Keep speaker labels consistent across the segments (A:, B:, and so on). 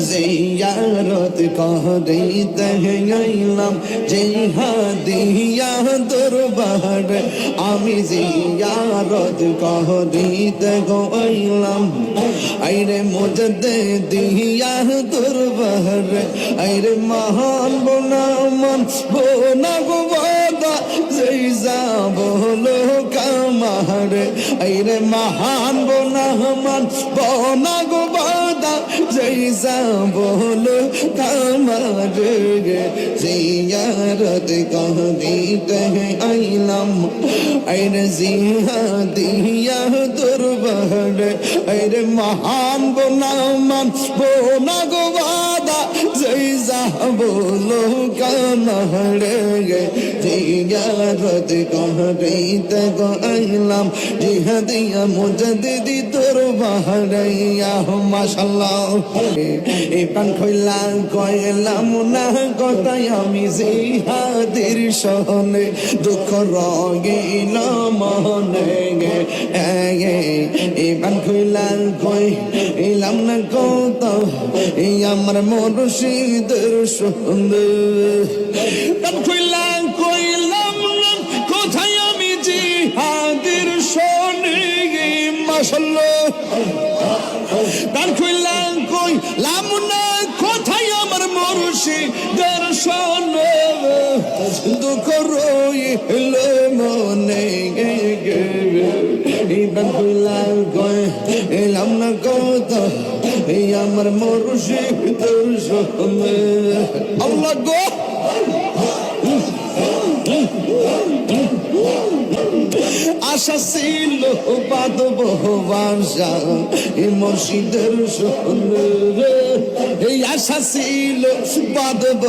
A: জিয়ারত করিতে আইলাম জিহাদিয়া দরবার আমি জিয়ারত করিতে আইলাম আইরে মুজদ্দিদিয়া দরবার আইরে মহান বোনামন বোনা গোবাদা জৈজা বলো কামার আইরে মহান বোনামন বোনা গোবাদা জৈজা বলো কামার জিয়ারত করিতে আইলাম আইরে জিহাদিয়া দরবার আইরে মহান বোনামন বোনা গোবাদা জৈজা বলো কামার জিয়ারত করিতে আইলাম জিহাদিয়া মুজদ্দিদি দরবারে মাশাআল্লাহ এই প্রাণ খইলা কইলাম না কথাই আমি জিহাদির সহনে দুঃখ রগিল মনে এই প্রাণ খইলা কইলাম না কথা এই আমার মুর্শিদের সহনে প্রাণ খইলা কইলাম না কোথায় আমি জিহাদির সহনে মাশাআল্লাহ প্রাণ খইলা কইলাম না কোথায় আমার মুর্শিদের সহনে দুঃখ রইল মনে প্রাণ খইলা কইলাম না কথা এই আমার মুর্শিদের সহনে আল্লাহ গো আশা ছিল বাঁধব বাসা এই মুর্শিদের সহনে এই আশা ছিল বাঁধব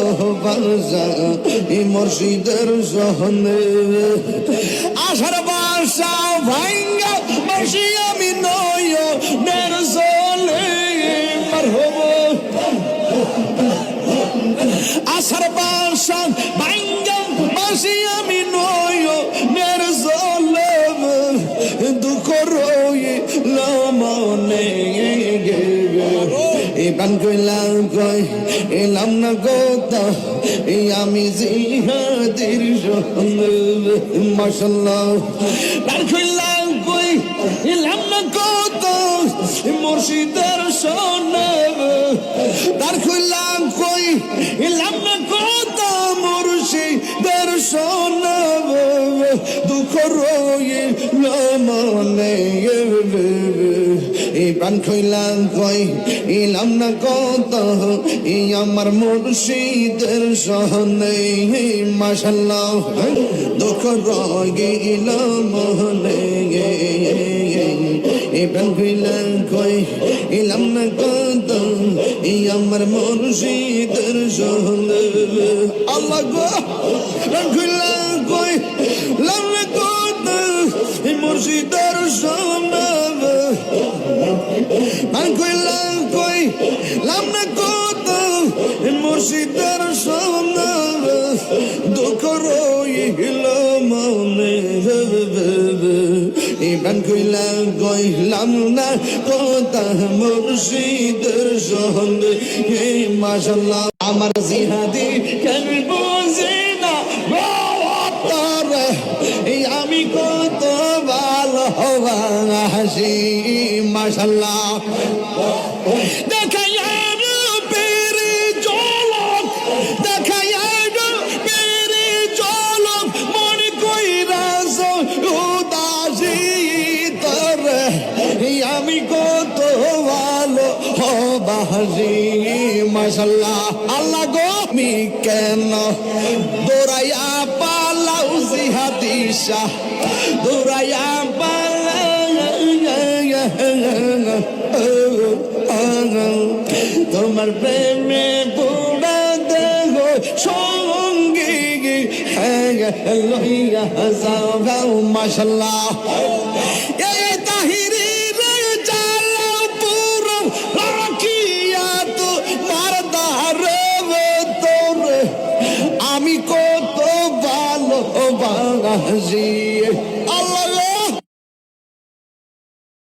A: বাসা এই মুর্শিদের সহনে আশার বাসা ভাঙ্গা বাসি আমি নয়নের জলে পার হব আশার বাসা ভাঙ্গা বাসি আমি নয়নের জলে দুঃখ রইল মনে এই প্রাণ কইলাম এলাম না কথা এই আমি জিহাদির সহনে মাশাআল্লাহ প্রাণ কইলাম এলাম না কথা মুর্শিদের সহনে প্রাণ কইলাম এলাম না কথা মুর্শিদের সহনে দুঃখ রইল মনে এই প্রাণ খইলাম এলাম না কত এই আমার মুর্শিদের সহনে মাশাআল্লাহ দুঃখ রইল মনে এই প্রাণ খইলাম এলাম না কত এই আমার মুর্শিদের সহনে আল্লাহ গো প্রাণ খইলাম এলাম না কত এই মুর্শিদের সহনে প্রাণ কইলাম না কত মুর্শিদের সহনে দুঃখ রইল মনে এই প্রাণ কইলাম না কত মুর্শিদের সহনে মাশাআল্লাহ আমার জিহাদি কেন বুঝে না এই আমি কত ভালোবাসি মাশাআল্লাহ দেখায় পেরে চলক দেখায় পেরে চলক মনে কইরা উদাসী তোর আমি কত ভালোবাসি মাশাআল্লাহ আল্লাহ গো আমি কেন দৌড়াইয়া পালাও জিহাদিশা দৌড়াইয়া তোমার প্রেমে পুরা দেহ সঙ্গী লইয়া যাও মাশাআল্লাহ